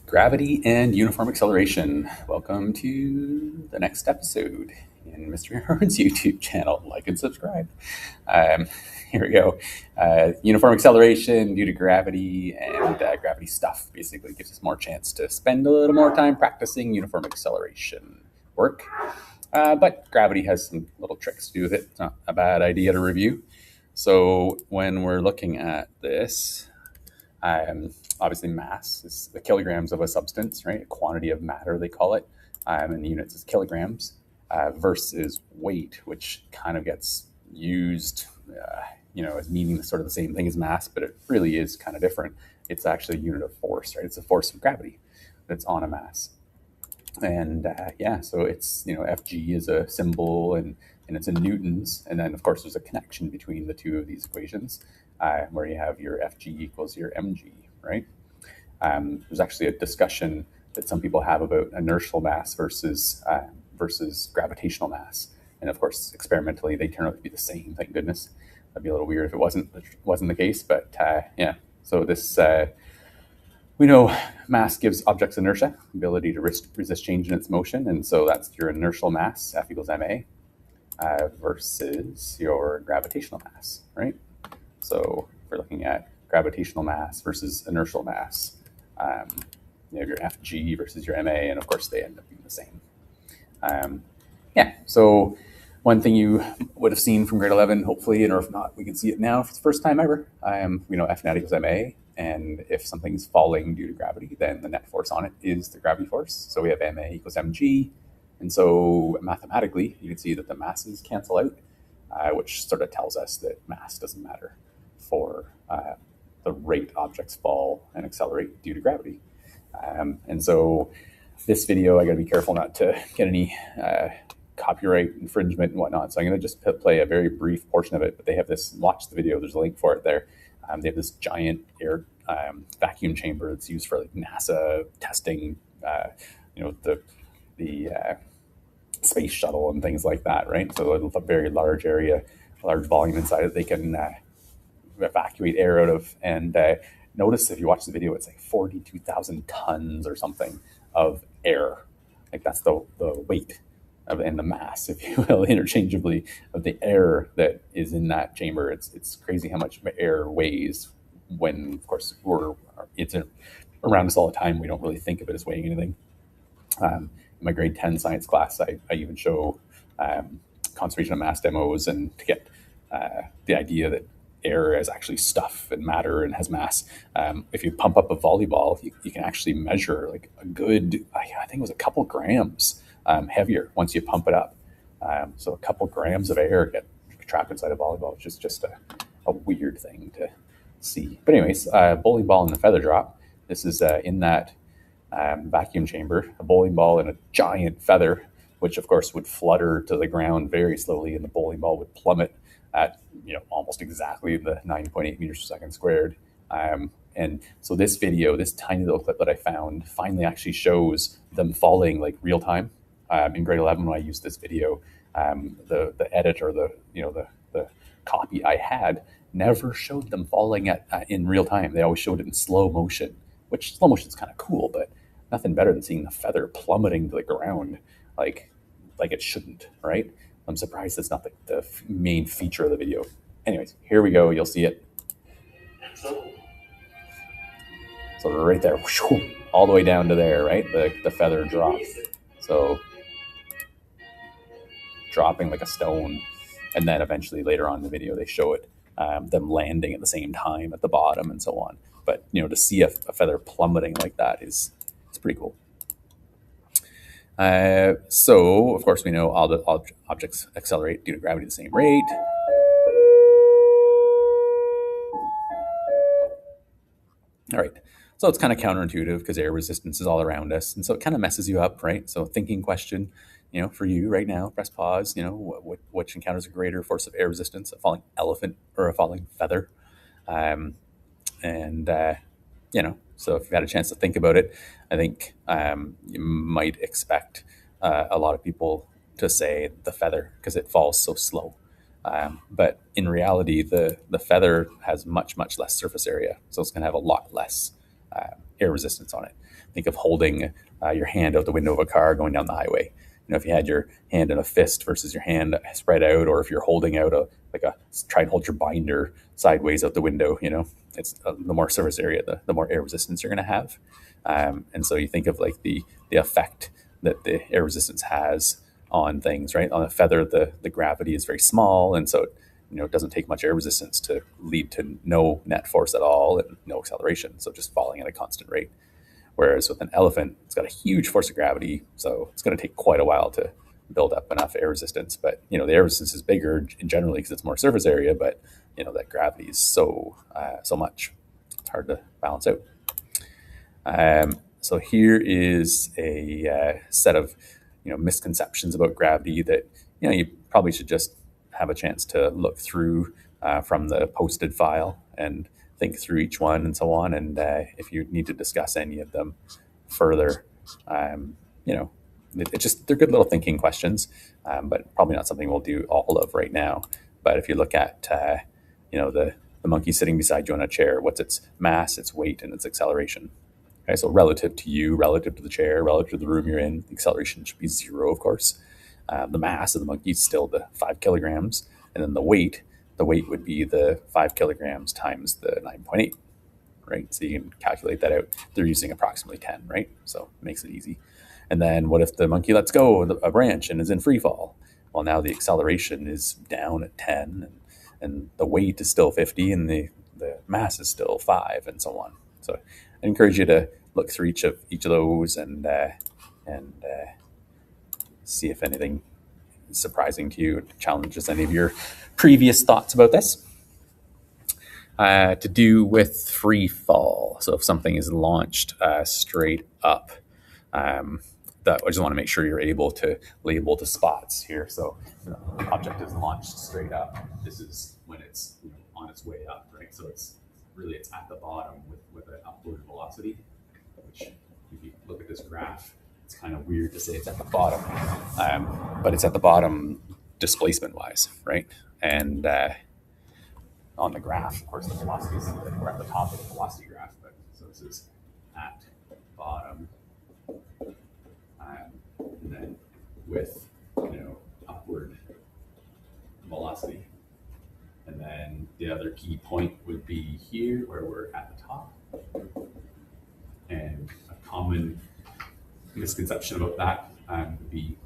Gravity and uniform acceleration. Welcome to the next episode in Mr. Hearn's YouTube channel. Like and subscribe. Um, Here we go. Uniform acceleration due to gravity and gravity stuff basically gives us more chance to spend a little more time practicing uniform acceleration work. But gravity has some little tricks to do with it. It's not a bad idea to review. So when we're looking at this, obviously, mass is the kilograms of a substance, right? A quantity of matter, they call it, and the units is kilograms, versus weight, which kind of gets used, as meaning sort of the same thing as mass, but it really is kind of different. It's actually a unit of force, right? It's a force of gravity that's on a mass. And so it's, Fg is a symbol and it's in newtons. And then, of course, there's a connection between the two of these equations where you have your Fg equals your mg, right? There's actually a discussion that some people have about inertial mass versus gravitational mass. And of course, experimentally, they turn out to be the same, thank goodness. That'd be a little weird if it wasn't the case, but so this we know mass gives objects inertia, ability to resist change in its motion, and so that's your inertial mass, F equals ma, versus your gravitational mass, right? So if we're looking at gravitational mass versus inertial mass, you have your Fg versus your ma, and of course they end up being the same. So one thing you would have seen from grade 11, hopefully, and or if not, we can see it now for the first time ever. We know F net equals ma, and if something's falling due to gravity, then the net force on it is the gravity force. So we have ma equals mg, and so mathematically, you can see that the masses cancel out, which sort of tells us that mass doesn't matter for the rate objects fall and accelerate due to gravity. And so this video, I got to be careful not to get any copyright infringement and whatnot. So I'm going to just play a very brief portion of it, but they have this, watch the video, there's a link for it there. They have this giant air vacuum chamber that's used for like NASA testing, the space shuttle and things like that, right? So a very large area, a large volume inside it, they can evacuate air out of. And notice if you watch the video, it's like 42,000 tons or something of air. Like that's the weight of, and the mass, if you will, interchangeably, of the air that is in that chamber. It's crazy how much air weighs when, of course, it's around us all the time. We don't really think of it as weighing anything. In my grade 10 science class, I even show conservation of mass demos, and to get the idea that air is actually stuff and matter and has mass. If you pump up a volleyball, you can actually measure like a good, I think it was a couple grams heavier once you pump it up. So a couple grams of air get trapped inside a volleyball, which is just a weird thing to see. But anyways, bowling ball and the feather drop. This is in that vacuum chamber, a bowling ball and a giant feather, which of course would flutter to the ground very slowly, and the bowling ball would plummet at almost exactly the 9.8 meters per second squared. And so this video, this tiny little clip that I found, finally actually shows them falling like real time. In grade 11, when I used this video, the edit or the copy I had never showed them falling in real time. They always showed it in slow motion, which slow motion is kind of cool, but nothing better than seeing the feather plummeting to the ground like it shouldn't, right? I'm surprised that's not the main feature of the video. Anyways, here we go. You'll see it. So right there, all the way down to there, right? The feather drop. So dropping like a stone. And then eventually later on in the video, they show it, them landing at the same time at the bottom and so on. But, to see a feather plummeting like that it's pretty cool. So, of course, we know all the objects accelerate due to gravity at the same rate. All right. So it's kind of counterintuitive because air resistance is all around us. And so it kind of messes you up, right? So thinking question, for you right now, press pause, which encounters a greater force of air resistance, a falling elephant or a falling feather? So if you've had a chance to think about it, I think you might expect a lot of people to say the feather because it falls so slow. But in reality, the feather has much, much less surface area. So it's going to have a lot less air resistance on it. Think of holding your hand out the window of a car going down the highway. If you had your hand in a fist versus your hand spread out, or if you're holding out try and hold your binder sideways out the window, it's the more surface area, the more air resistance you're going to have. And so you think of like the effect that the air resistance has on things, right? On a feather, the gravity is very small, and so it doesn't take much air resistance to lead to no net force at all and no acceleration, so just falling at a constant rate. Whereas with an elephant, it's got a huge force of gravity, so it's going to take quite a while to build up enough air resistance. But the air resistance is bigger generally because it's more surface area, but that gravity is so much, it's hard to balance out. So here is a set of misconceptions about gravity that you probably should just have a chance to look through from the posted file and think through each one and so on. And if you need to discuss any of them further, it's just, they're good little thinking questions, but probably not something we'll do all of right now. But if you look at the monkey sitting beside you on a chair, what's its mass, its weight, and its acceleration? Okay, so relative to you, relative to the chair, relative to the room you're in, the acceleration should be 0, of course. The mass of the monkey is still the 5 kilograms, and then the weight would be the 5 kilograms times the 9.8, right? So you can calculate that out. They're using approximately 10, right? So it makes it easy. And then what if the monkey lets go of a branch and is in free fall? Well, now the acceleration is down at 10, and the weight is still 50, and the mass is still 5, and so on. So I encourage you to look through each of those and see if anything is surprising to you, challenges any of your previous thoughts about this. To do with free fall. So if something is launched straight up, I just want to make sure you're able to label the spots here. So the object is launched straight up. This is when it's on its way up, right? So it's at the bottom with an upward velocity, which if you look at this graph, it's kind of weird to say it's at the bottom, but it's at the bottom displacement wise, right? And on the graph, of course, the velocity is we're at the top of the velocity graph, but so this is at the bottom, and then with upward velocity. And then the other key point would be here where we're at the top. And a common misconception about that would be,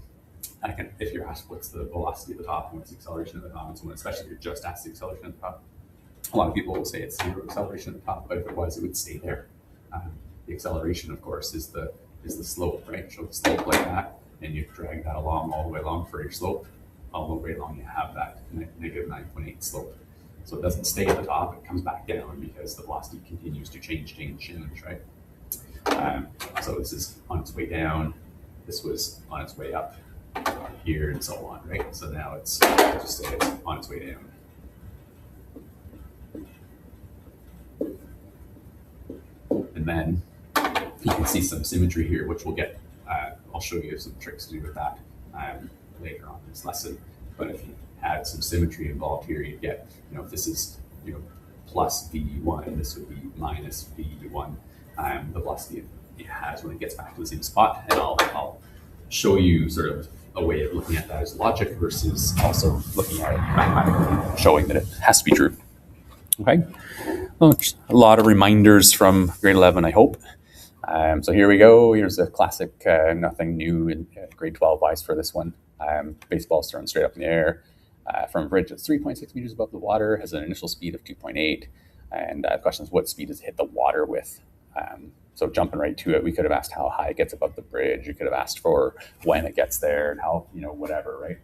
if you're asked what's the velocity at the top and what's the acceleration at the top, and so on, especially if you're just asked the acceleration at the top, a lot of people will say it's 0 acceleration at the top, but if it was, it would stay there. The acceleration, of course, is the slope, right? So the slope like that, and you drag that along all the way along for your slope. All the way along you have that negative 9.8 slope. So it doesn't stay at the top, it comes back down because the velocity continues to change, right? So this is on its way down, this was on its way up here, and so on, right? So now it's just say it's on its way down. And then you can see some symmetry here, which we'll get, I'll show you some tricks to do with that later on in this lesson. But if you had some symmetry involved here, you'd get, if this is, plus v1, this would be minus v1, the velocity it has when it gets back to the same spot. And I'll show you sort of a way of looking at that as logic versus also looking at it mathematically, showing that it has to be true. Okay, well, a lot of reminders from grade 11, I hope. So here we go. Here's a classic, nothing new in grade 12 wise for this one. Baseball's thrown straight up in the air from a bridge that's 3.6 meters above the water, has an initial speed of 2.8. And the question is, what speed does it hit the water with? So jumping right to it, we could have asked how high it gets above the bridge. You could have asked for when it gets there and how, whatever, right?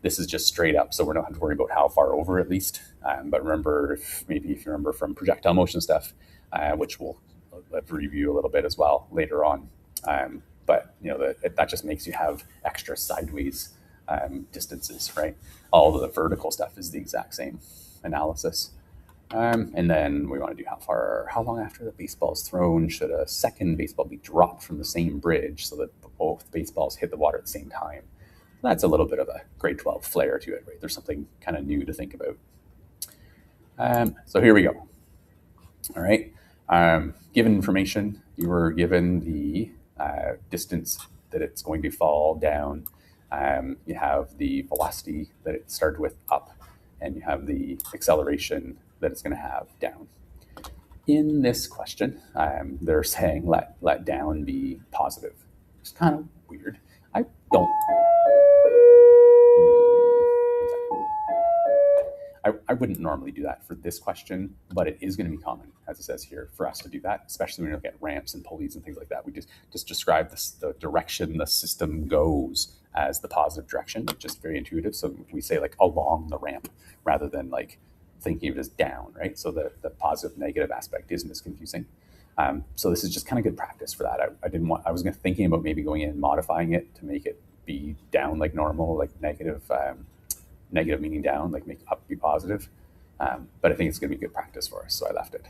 This is just straight up, so we don't have to worry about how far over at least. But remember, if you remember from projectile motion stuff, which we'll review a little bit as well later on. But that just makes you have extra sideways distances, right? All the vertical stuff is the exact same analysis. And then we want to do how long after the baseball is thrown should a second baseball be dropped from the same bridge so that both baseballs hit the water at the same time. That's a little bit of a grade 12 flair to it, right? There's something kind of new to think about. So here we go. All right. Given information, you were given the distance that it's going to fall down. You have the velocity that it started with up, and you have the acceleration that it's going to have down. In this question, they're saying let down be positive. It's kind of weird. I don't. I wouldn't normally do that for this question, but it is going to be common, as it says here, for us to do that, especially when you look at ramps and pulleys and things like that. We just describe the direction the system goes as the positive direction, which is very intuitive. So we say like along the ramp rather than like thinking of it as down, right? So the positive negative aspect isn't as confusing. So this is just kind of good practice for that. I was thinking about maybe going in and modifying it to make it be down like normal, like negative meaning down, like make up be positive. But I think it's going to be good practice for us, so I left it.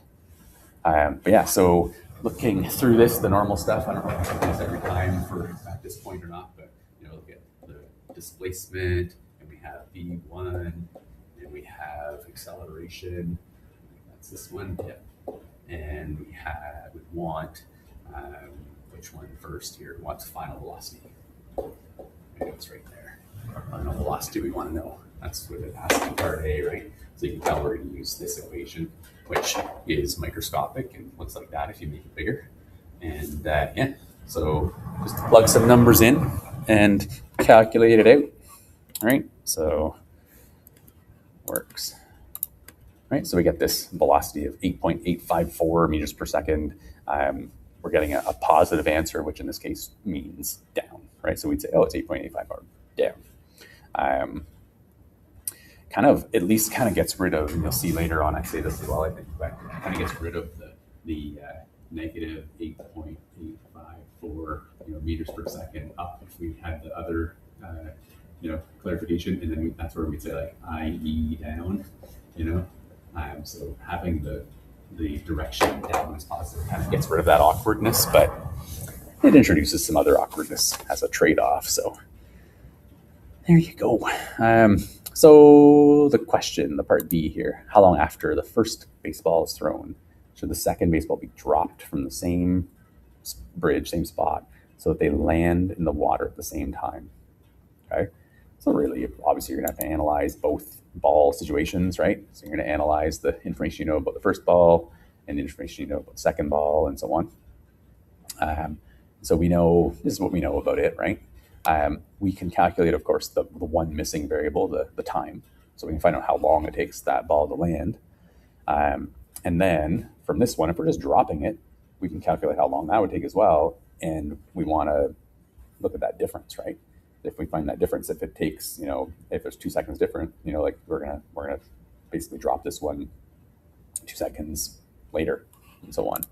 But yeah, so looking through this, the normal stuff, I don't know if I do this every time at this point or not, but look at the displacement, and we have V1, and we have acceleration. That's this one, yeah. And we want which one first here? We want final velocity. Maybe it's right there. Final velocity we want to know. That's what it has to be part A, right? So you can tell we're going to use this equation, which is microscopic and looks like that if you make it bigger. And yeah, so just plug some numbers in and calculate it out. All right, so works. All right, so we get this velocity of 8.854 meters per second. We're getting a positive answer, which in this case means down, right? So we'd say, oh, it's 8.854 down. Kind of at least gets rid of, and you'll see later on I say this as well, I think, but kind of gets rid of the negative 8.854 meters per second up if we had the other clarification, and then that's where we'd say like IE down, so having the direction down is positive kind of gets rid of that awkwardness, but it introduces some other awkwardness as a trade-off. So there you go. So the question, the part B here, how long after the first baseball is thrown should the second baseball be dropped from the same bridge, same spot, so that they land in the water at the same time? Okay. So really, obviously, you're going to have to analyze both ball situations, right? So you're going to analyze the information you know about the first ball and the information you know about the second ball and so on. So we know, this is what we know about it, right? We can calculate, of course, the one missing variable, the time. So we can find out how long it takes that ball to land. And then from this one, if we're just dropping it, we can calculate how long that would take as well. And we want to look at that difference, right? If we find that difference, if it takes, if there's 2 seconds different, like we're gonna basically drop this one 2 seconds later, and so on.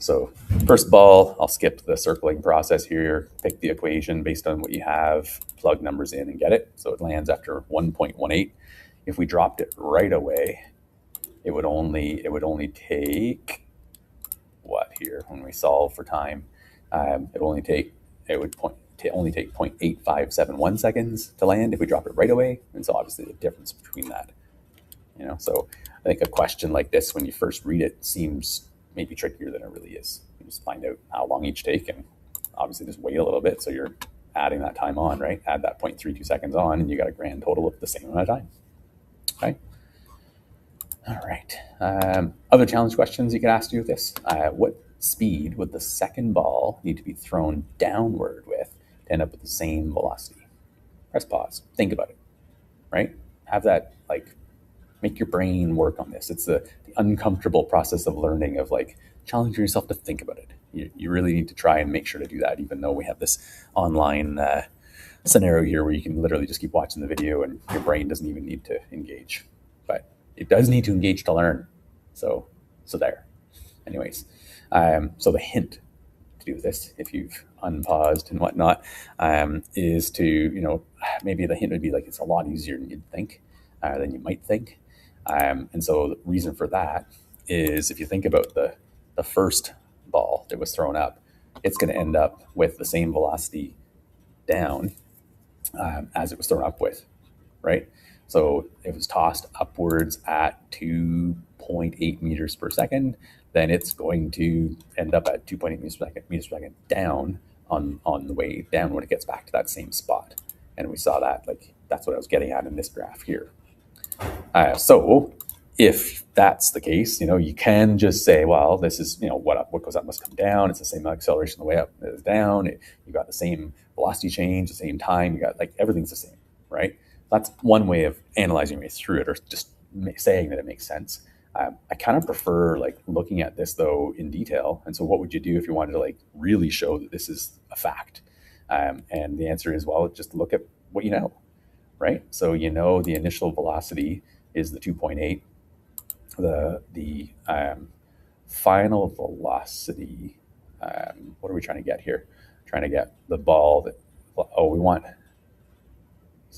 So first ball, I'll skip the circling process here, pick the equation based on what you have, plug numbers in and get it. So it lands after 1.18. If we dropped it right away, it would only take what here when we solve for time? It would only take 0.8571 seconds to land if we drop it right away. And so obviously the difference between that, so I think a question like this, when you first read it, seems maybe trickier than it really is. You just find out how long each take and obviously just wait a little bit. So you're adding that time on, right? Add that 0.32 seconds on and you got a grand total of the same amount of time. Okay. All right. Other challenge questions you could ask you with this. What speed would the second ball need to be thrown downward with to end up with the same velocity? Press pause. Think about it, right? Have that, make your brain work on this. It's the uncomfortable process of learning, of challenging yourself to think about it. You really need to try and make sure to do that, even though we have this online scenario here where you can literally just keep watching the video and your brain doesn't even need to engage. But it does need to engage to learn. So there. Anyways, so the hint to do with this, if you've unpaused and whatnot, is to, maybe the hint would be it's a lot easier than you'd think, than you might think. And so the reason for that is if you think about the first ball that was thrown up, it's going to end up with the same velocity down as it was thrown up with, right? So it was tossed upwards at 2.8 meters per second. then it's going to end up at 2.8 meters per second down on the way down when it gets back to that same spot. And we saw that, like, that's what I was getting at in this graph here. So if that's the case, you can just say, well, this is, what goes up must come down. It's the same acceleration the way up is down. You got the same velocity change, the same time. You got, like, everything's the same, right? That's one way of analyzing your way through it, or just saying that it makes sense. I kind of prefer, like, looking at this though in detail. And so what would you do if you wanted to, like, really show that this is a fact? And the answer is, well, just look at what you know, right? So the initial velocity is the 2.8. The final velocity, what are we trying to get here? Trying to get the ball that, we want to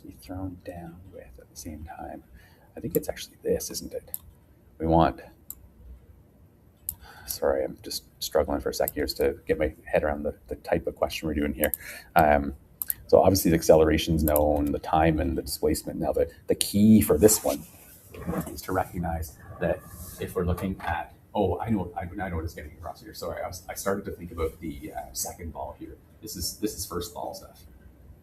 be thrown down with at the same time. I think it's actually this, isn't it? We want, sorry, I'm just struggling for a sec here to get my head around the type of question we're doing here. So obviously the acceleration's known, the time and the displacement. Now the key for this one is to recognize that if we're looking at, I know what it's getting across here. Sorry, I started to think about the second ball here. This is first ball stuff,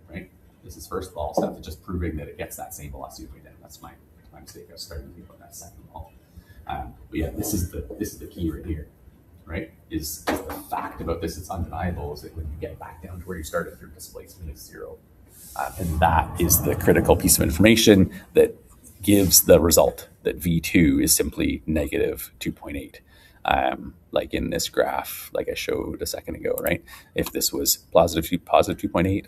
right? This is first ball stuff. It's just proving that it gets that same velocity way down. That's my mistake. I was starting to think about that second ball. But yeah, this is the key right here, right? Is the fact about this, it's undeniable, is that when you get back down to where you started, your displacement is zero. And that is the critical piece of information that gives the result that V2 is simply negative 2.8. Like in this graph, like I showed a second ago, right? If this was positive 2.8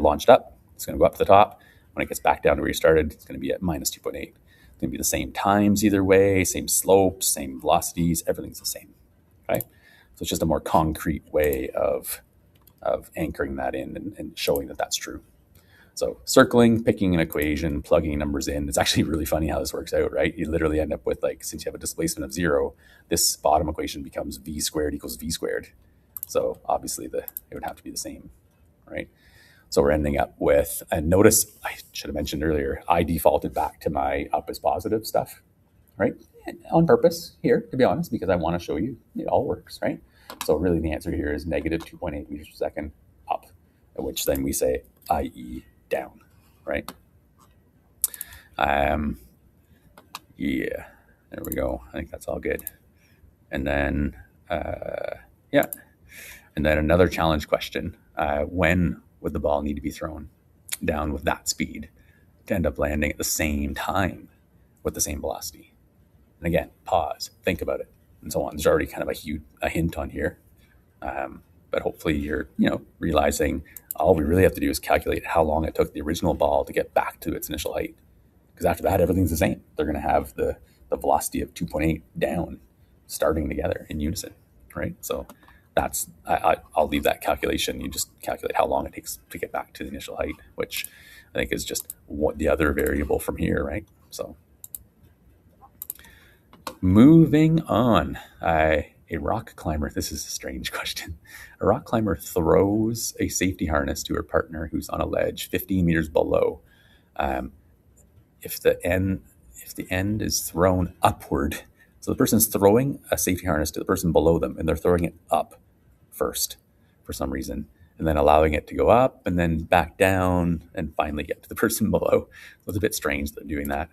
launched up, it's going to go up to the top. When it gets back down to where you started, it's going to be at minus 2.8. It's going to be the same times either way, same slopes, same velocities, everything's the same, right? So it's just a more concrete way of anchoring that in and showing that that's true. So circling, picking an equation, plugging numbers in. It's actually really funny how this works out, right? You literally end up with, like, since you have a displacement of zero, this bottom equation becomes v squared equals v squared. So obviously it would have to be the same, right? So we're ending up with, and notice I should have mentioned earlier, I defaulted back to my up is positive stuff, right? And on purpose here, to be honest, because I want to show you it all works, right? So really the answer here is negative 2.8 meters per second up, which then we say i.e. down, right? Yeah, there we go. I think that's all good. And then, and then another challenge question. When would the ball need to be thrown down with that speed to end up landing at the same time with the same velocity? And again, pause, think about it, and so on. There's already kind of a hint on here. But hopefully you're, realizing all we really have to do is calculate how long it took the original ball to get back to its initial height. Because after that, everything's the same. They're going to have the velocity of 2.8 down starting together in unison, right? So that's, I'll leave that calculation. You just calculate how long it takes to get back to the initial height, which I think is just the other variable from here, right? So moving on. A rock climber, this is a strange question. A rock climber throws a safety harness to her partner who's on a ledge 15 meters below. If the end is thrown upward, so the person's throwing a safety harness to the person below them, and they're throwing it up first for some reason, and then allowing it to go up and then back down and finally get to the person below. So it's a bit strange that they're doing that.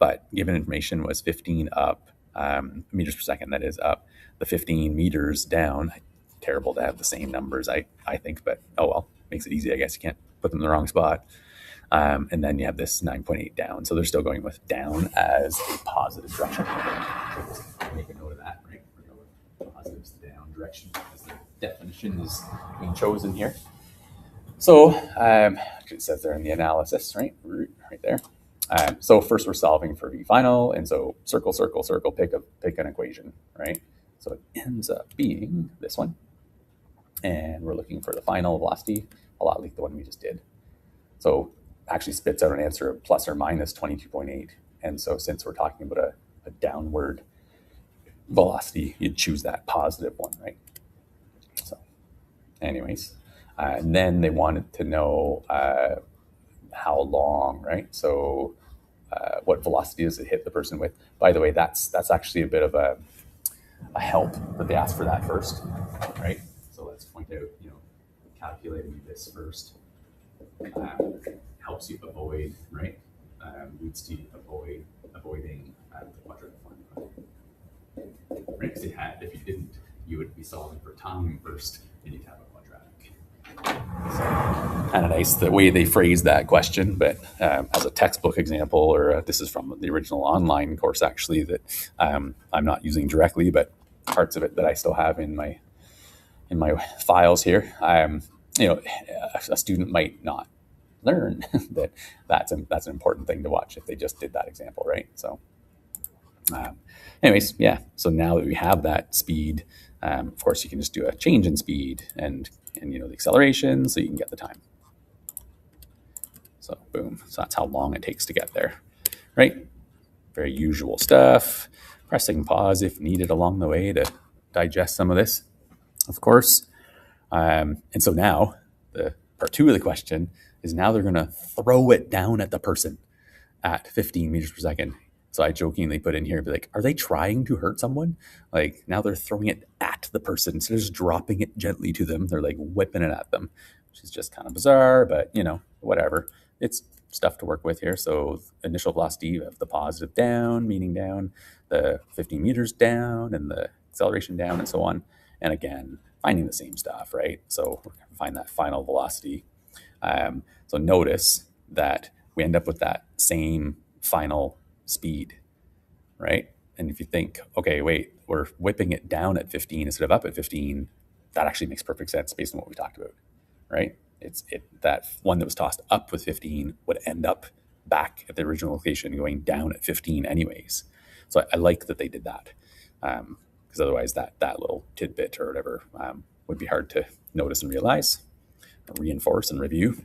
But given information was 15 up, meters per second, that is up, the 15 meters down. Terrible to have the same numbers, I think, but oh well, makes it easy, I guess. You can't put them in the wrong spot. And then you have this 9.8 down. So they're still going with down as a positive direction. So just make a note of that, right? We're going with positives to down direction as the definition is being chosen here. So it says there in the analysis, right there. So first we're solving for V final, and so circle, circle, circle, pick an equation, right? So it ends up being this one, and we're looking for the final velocity, a lot like the one we just did. So actually spits out an answer of plus or minus 22.8, and so since we're talking about a downward velocity, you'd choose that positive one, right? So anyways, and then they wanted to know how long, right? So what velocity does it hit the person with? By the way, that's actually a bit of a a help that they ask for that first, right? So let's point out, calculating this first helps you avoid, right? Leads to avoiding the quadratic formula, right? Because if you didn't, you would be solving for time first, and you'd have a quadratic. So, kind of nice the way they phrase that question, but as a textbook example, or this is from the original online course actually that I'm not using directly, but parts of it that I still have in my files here. A student might not learn that's an important thing to watch if they just did that example, right? So anyways, yeah, so now that we have that speed, of course you can just do a change in speed and the acceleration, so you can get the time. So boom, so that's how long it takes to get there, right? Very usual stuff. Pressing pause if needed along the way to digest some of this, of course. And so now the part 2 of the question is, now they're going to throw it down at the person at 15 meters per second. So I jokingly put in here, be like, are they trying to hurt someone? Like, now they're throwing it at the person instead of just dropping it gently to them. They're like whipping it at them, which is just kind of bizarre, but whatever. It's stuff to work with here. So initial velocity, you have the positive down, meaning down, the 15 meters down, and the acceleration down, and so on. And again, finding the same stuff, right? So we're going to find that final velocity. So notice that we end up with that same final speed, right? And if you think, okay, wait, we're whipping it down at 15 instead of up at 15, that actually makes perfect sense based on what we talked about, right? That one that was tossed up with 15 would end up back at the original location going down at 15 anyways. So I like that they did that, because otherwise that little tidbit or whatever would be hard to notice and realize, reinforce and review.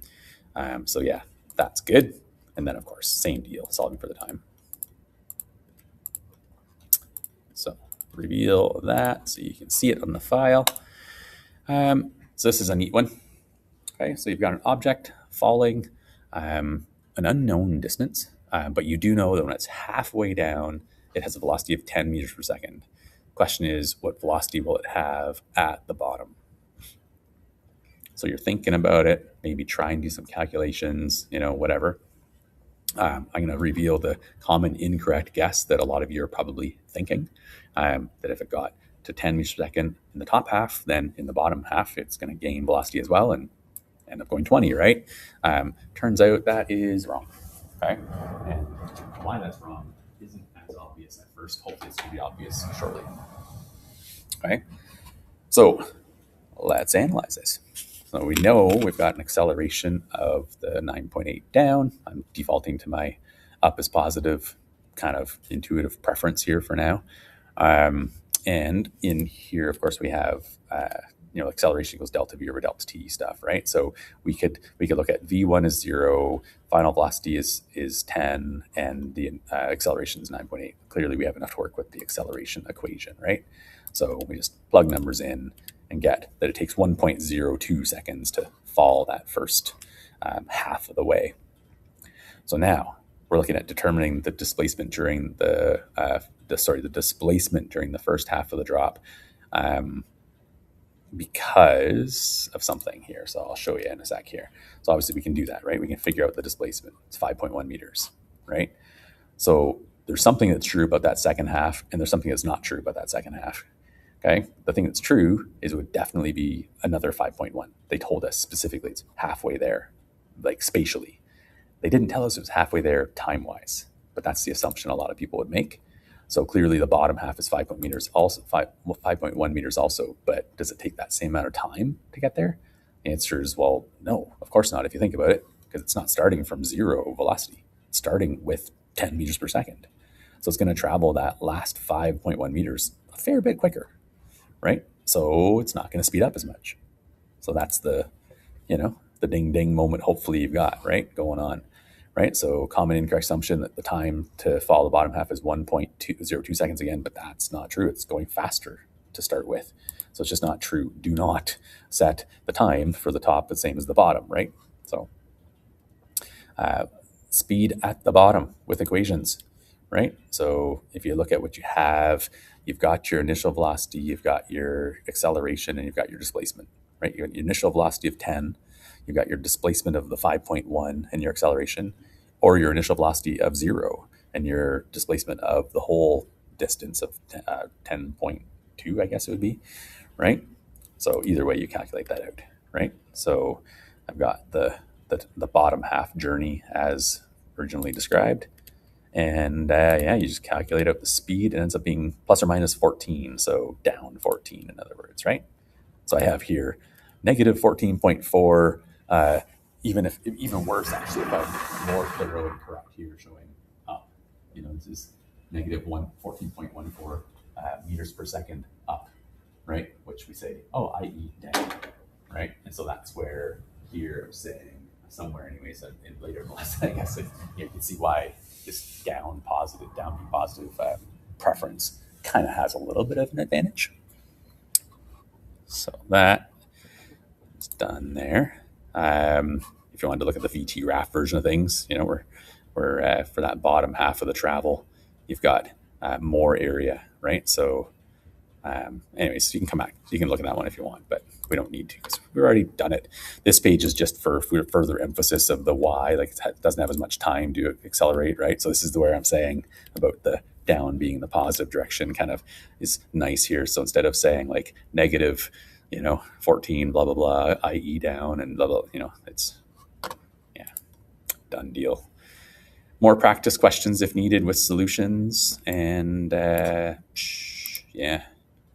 So yeah, that's good. And then of course, same deal, solving for the time. So reveal that so you can see it on the file. So this is a neat one. Okay, so you've got an object falling an unknown distance, but you do know that when it's halfway down, it has a velocity of 10 meters per second. Question is, what velocity will it have at the bottom? So you're thinking about it, maybe try and do some calculations, whatever. I'm going to reveal the common incorrect guess that a lot of you are probably thinking, that if it got to 10 meters per second in the top half, then in the bottom half, it's going to gain velocity as well and end up going 20, right? Turns out that is wrong, okay? And why that's wrong isn't as obvious at first. Hopefully it's going to be obvious shortly, okay? So let's analyze this. So we know we've got an acceleration of the 9.8 down. I'm defaulting to my up is positive kind of intuitive preference here for now. And in here, of course, we have acceleration equals delta v over delta t stuff, right? So we could look at v1 is 0, final velocity is 10, and the acceleration is 9.8. Clearly, we have enough to work with the acceleration equation, right? So we just plug numbers in and get that it takes 1.02 seconds to fall that first half of the way. So now we're looking at determining the displacement during the displacement during the first half of the drop, because of something here. So I'll show you in a sec here. So obviously we can do that, right? We can figure out the displacement. It's 5.1 meters, right? So there's something that's true about that second half, and there's something that's not true about that second half. Okay, the thing that's true is it would definitely be another 5.1. They told us specifically it's halfway there, like spatially. They didn't tell us it was halfway there time-wise, but that's the assumption a lot of people would make. So clearly the bottom half is 5.1 meters also, but does it take that same amount of time to get there? The answer is, well, no, of course not, if you think about it, because it's not starting from 0 velocity. It's starting with 10 meters per second. So it's going to travel that last 5.1 meters a fair bit quicker, right? So it's not going to speed up as much. So that's the ding ding moment hopefully you've got, right, going on, right? So common incorrect assumption that the time to fall the bottom half is 1.02 seconds again, but that's not true. It's going faster to start with. So it's just not true. Do not set the time for the top the same as the bottom, right? So speed at the bottom with equations, right? So if you look at what you have, you've got your initial velocity, you've got your acceleration, and you've got your displacement, right? You got your initial velocity of 10, you've got your displacement of the 5.1 and your acceleration, or your initial velocity of 0 and your displacement of the whole distance of 10.2, I guess it would be, right? So either way, you calculate that out, right? So I've got the bottom half journey as originally described. And yeah, you just calculate out the speed, and it ends up being plus or minus 14. So down 14, in other words, right? So I have here negative 14.4. Even worse, actually, if I'm more thorough and correct here, showing up. This is negative 14.14 meters per second up, right? Which we say, oh, i.e. down, right? And so that's where here I'm saying somewhere, anyways, in later in the lesson, I guess you can see why this down being positive preference kind of has a little bit of an advantage. So that is done there. If you wanted to look at the VT-RAF version of things, we're for that bottom half of the travel, you've got more area, right? So anyways, you can come back. You can look at that one if you want, but we don't need to because we've already done it. This page is just for further emphasis of the why. Like it doesn't have as much time to accelerate, right? So this is where I'm saying about the down being the positive direction kind of is nice here. So instead of saying like negative, 14, blah, blah, blah, i.e. down and blah, blah, it's, yeah, done deal. More practice questions if needed with solutions. And yeah,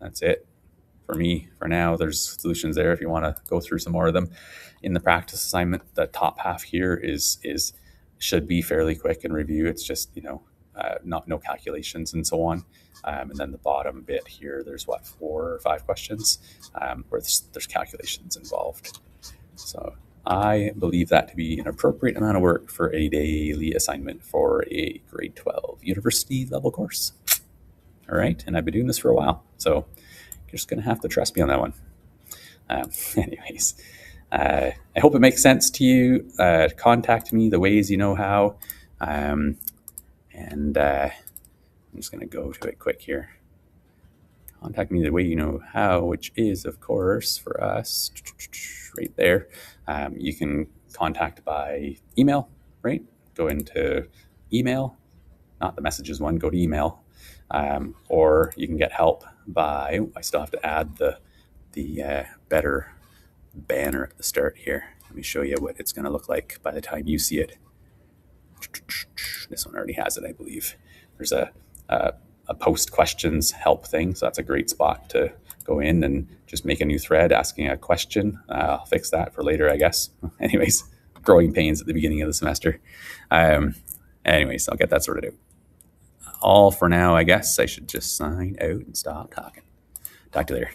that's it for me for now. There's solutions there if you want to go through some more of them. In the practice assignment, the top half here should be fairly quick in review. It's just, no calculations and so on. And then the bottom bit here, there's 4 or 5 questions where there's calculations involved. So I believe that to be an appropriate amount of work for a daily assignment for a grade 12 university level course. All right. And I've been doing this for a while, so you're just going to have to trust me on that one. Anyways, I hope it makes sense to you. Contact me the ways you know how. And I'm just going to go to it quick here. Contact me the way you know how, which is, of course, for us, right there. You can contact by email, right? Go into email, not the messages one, go to email. Or you can get help by, I still have to add the better banner at the start here. Let me show you what it's going to look like by the time you see it. This one already has it, I believe. There's a post questions help thing, so that's a great spot to go in and just make a new thread asking a question. I'll fix that for later, I guess. Anyways, growing pains at the beginning of the semester. Anyways, I'll get that sorted out. All for now, I guess. I should just sign out and stop talking. Talk to you later.